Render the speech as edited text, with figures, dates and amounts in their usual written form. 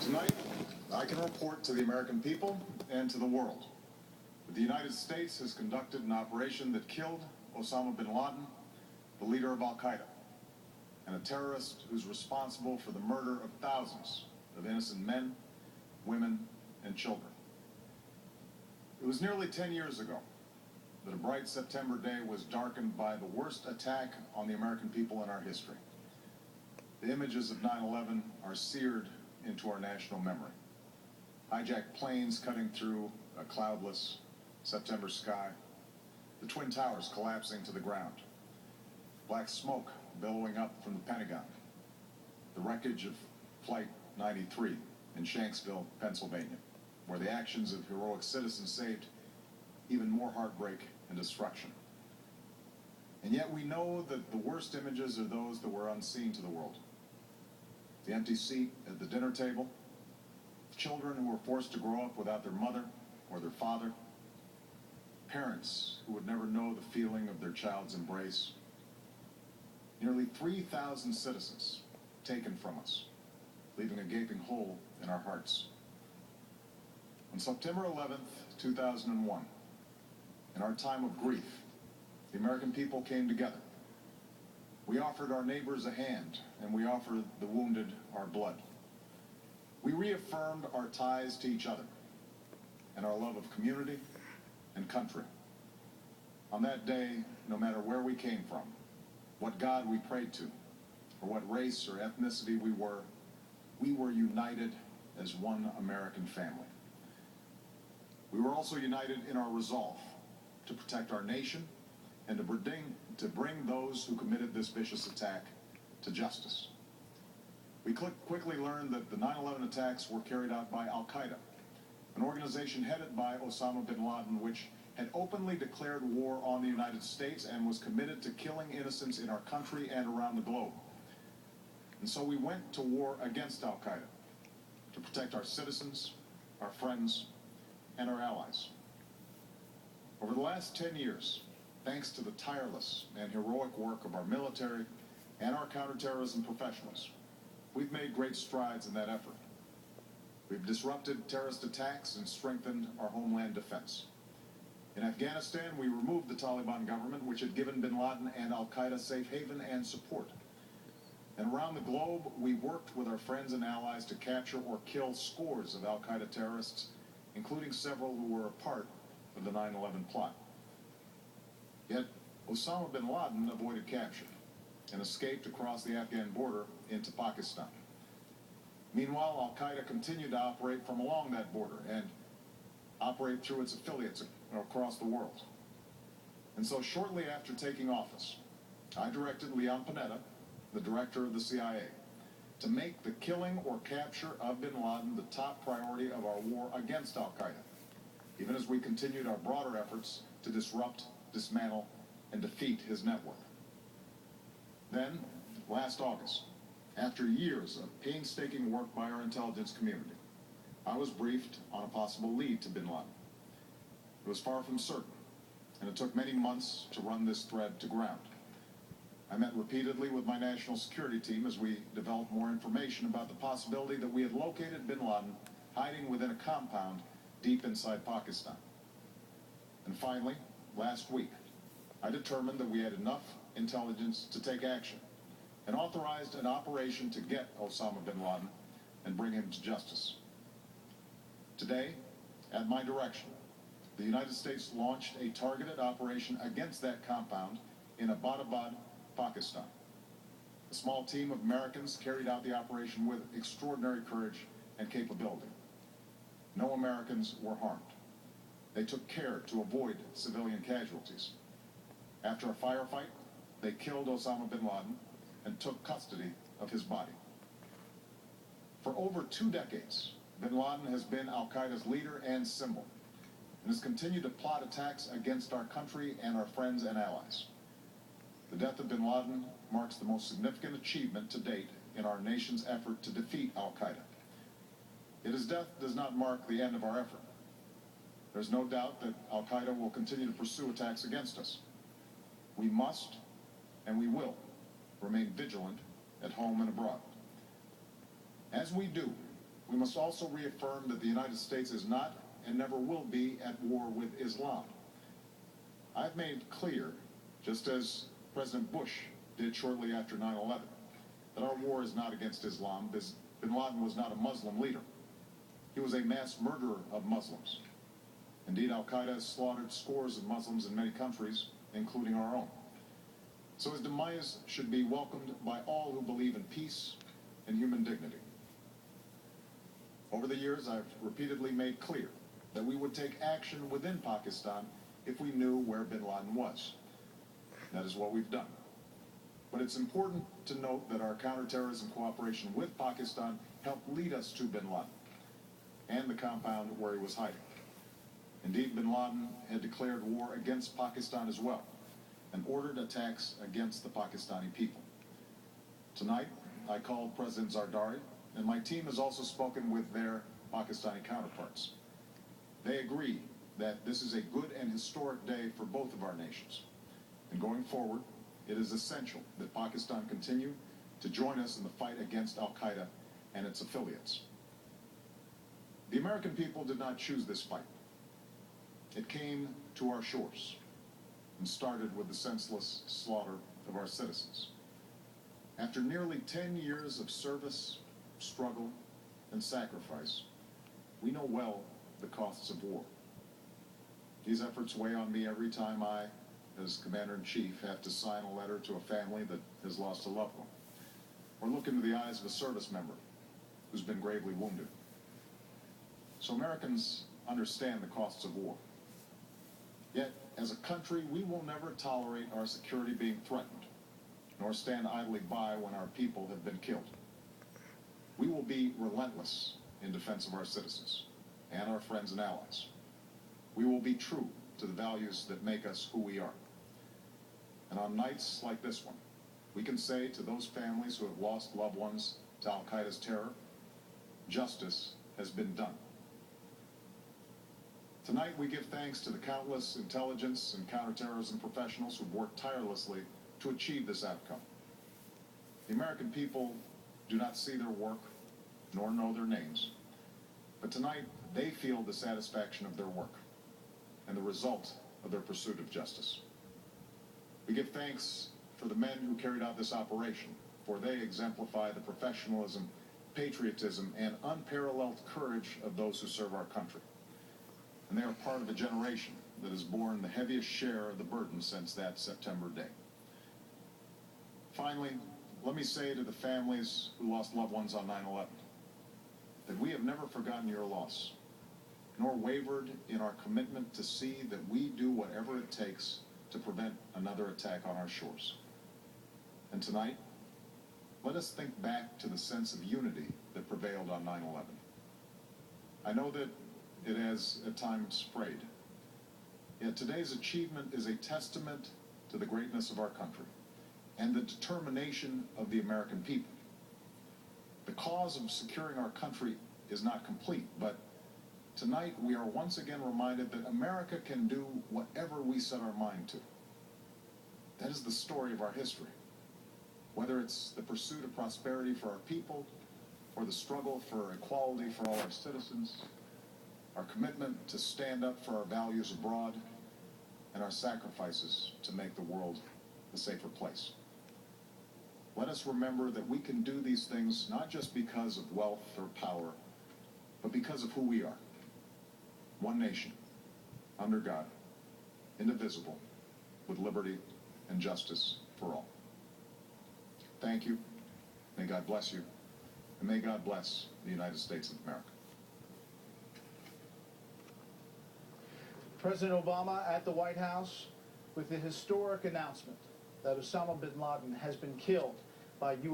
Tonight, I can report to the American people and to the world that the United States has conducted an operation that killed Osama bin Laden, the leader of Al-Qaeda, and a terrorist who's responsible for the murder of thousands of innocent men, women, and children. It was nearly 10 years ago that a bright September day was darkened by the worst attack on the American people in our history. The images of 9/11 are seared into our national memory. Hijacked planes cutting through a cloudless September sky, the Twin Towers collapsing to the ground, black smoke billowing up from the Pentagon, the wreckage of Flight 93 in Shanksville, Pennsylvania, where the actions of heroic citizens saved even more heartbreak and destruction. And yet we know that the worst images are those that were unseen to the world. The empty seat at the dinner table, children who were forced to grow up without their mother or their father, parents who would never know the feeling of their child's embrace, nearly 3,000 citizens taken from us, leaving a gaping hole in our hearts. On September 11th, 2001, in our time of grief, the American people came together. We offered our neighbors a hand, and we offered the wounded our blood. We reaffirmed our ties to each other and our love of community and country. On that day, no matter where we came from, what God we prayed to, or what race or ethnicity we were united as one American family. We were also united in our resolve to protect our nation and to bring those who committed this vicious attack to justice. We quickly learned that the 9/11 attacks were carried out by Al-Qaeda, an organization headed by Osama bin Laden, which had openly declared war on the United States and was committed to killing innocents in our country and around the globe. And so we went to war against Al-Qaeda to protect our citizens, our friends, and our allies. Over the last 10 years, thanks to the tireless and heroic work of our military and our counterterrorism professionals, we've made great strides in that effort. We've disrupted terrorist attacks and strengthened our homeland defense. In Afghanistan, we removed the Taliban government, which had given bin Laden and Al-Qaeda safe haven and support. And around the globe, we worked with our friends and allies to capture or kill scores of Al-Qaeda terrorists, including several who were a part of the 9/11 plot. Yet, Osama bin Laden avoided capture and escaped across the Afghan border into Pakistan. Meanwhile, Al-Qaeda continued to operate from along that border and operate through its affiliates across the world. And so shortly after taking office, I directed Leon Panetta, the director of the CIA, to make the killing or capture of bin Laden the top priority of our war against Al-Qaeda, even as we continued our broader efforts to disrupt, dismantle, and defeat his network. Then, last August, after years of painstaking work by our intelligence community, I was briefed on a possible lead to bin Laden. It was far from certain, and it took many months to run this thread to ground. I met repeatedly with my national security team as we developed more information about the possibility that we had located bin Laden hiding within a compound deep inside Pakistan. And finally, last week, I determined that we had enough intelligence to take action and authorized an operation to get Osama bin Laden and bring him to justice. Today, at my direction, the United States launched a targeted operation against that compound in Abbottabad, Pakistan. A small team of Americans carried out the operation with extraordinary courage and capability. No Americans were harmed. They took care to avoid civilian casualties. After a firefight, they killed Osama bin Laden and took custody of his body. For over 2 decades, bin Laden has been Al-Qaeda's leader and symbol, and has continued to plot attacks against our country and our friends and allies. The death of bin Laden marks the most significant achievement to date in our nation's effort to defeat Al-Qaeda. Yet his death does not mark the end of our effort. There's no doubt that Al-Qaeda will continue to pursue attacks against us. We must, and we will, remain vigilant at home and abroad. As we do, we must also reaffirm that the United States is not and never will be at war with Islam. I've made clear, just as President Bush did shortly after 9/11, that our war is not against Islam. Bin Laden was not a Muslim leader. He was a mass murderer of Muslims. Indeed, Al-Qaeda has slaughtered scores of Muslims in many countries, including our own. So his demise should be welcomed by all who believe in peace and human dignity. Over the years, I've repeatedly made clear that we would take action within Pakistan if we knew where bin Laden was. That is what we've done. But it's important to note that our counterterrorism cooperation with Pakistan helped lead us to bin Laden and the compound where he was hiding. Indeed, bin Laden had declared war against Pakistan as well and ordered attacks against the Pakistani people. Tonight, I called President Zardari, and my team has also spoken with their Pakistani counterparts. They agree that this is a good and historic day for both of our nations. And going forward, it is essential that Pakistan continue to join us in the fight against Al-Qaeda and its affiliates. The American people did not choose this fight. It came to our shores and started with the senseless slaughter of our citizens. After nearly 10 years of service, struggle, and sacrifice, we know well the costs of war. These efforts weigh on me every time I, as Commander-in-Chief, have to sign a letter to a family that has lost a loved one, or look into the eyes of a service member who's been gravely wounded. So Americans understand the costs of war. Yet, as a country, we will never tolerate our security being threatened, nor stand idly by when our people have been killed. We will be relentless in defense of our citizens and our friends and allies. We will be true to the values that make us who we are. And on nights like this one, we can say to those families who have lost loved ones to Al-Qaeda's terror, justice has been done. Tonight, we give thanks to the countless intelligence and counterterrorism professionals who've worked tirelessly to achieve this outcome. The American people do not see their work, nor know their names, but tonight they feel the satisfaction of their work and the result of their pursuit of justice. We give thanks for the men who carried out this operation, for they exemplify the professionalism, patriotism, and unparalleled courage of those who serve our country. And they are part of a generation that has borne the heaviest share of the burden since that September day. Finally, let me say to the families who lost loved ones on 9/11 that we have never forgotten your loss, nor wavered in our commitment to see that we do whatever it takes to prevent another attack on our shores. And tonight, let us think back to the sense of unity that prevailed on 9/11. I know that it has at times frayed. Yet today's achievement is a testament to the greatness of our country and the determination of the American people. The cause of securing our country is not complete, but tonight we are once again reminded that America can do whatever we set our mind to. That is the story of our history. Whether it's the pursuit of prosperity for our people, or the struggle for equality for all our citizens, our commitment to stand up for our values abroad, and our sacrifices to make the world a safer place. Let us remember that we can do these things not just because of wealth or power, but because of who we are. One nation, under God, indivisible, with liberty and justice for all. Thank you. May God bless you. And may God bless the United States of America. President Obama at the White House with the historic announcement that Usama bin Laden has been killed by U.S.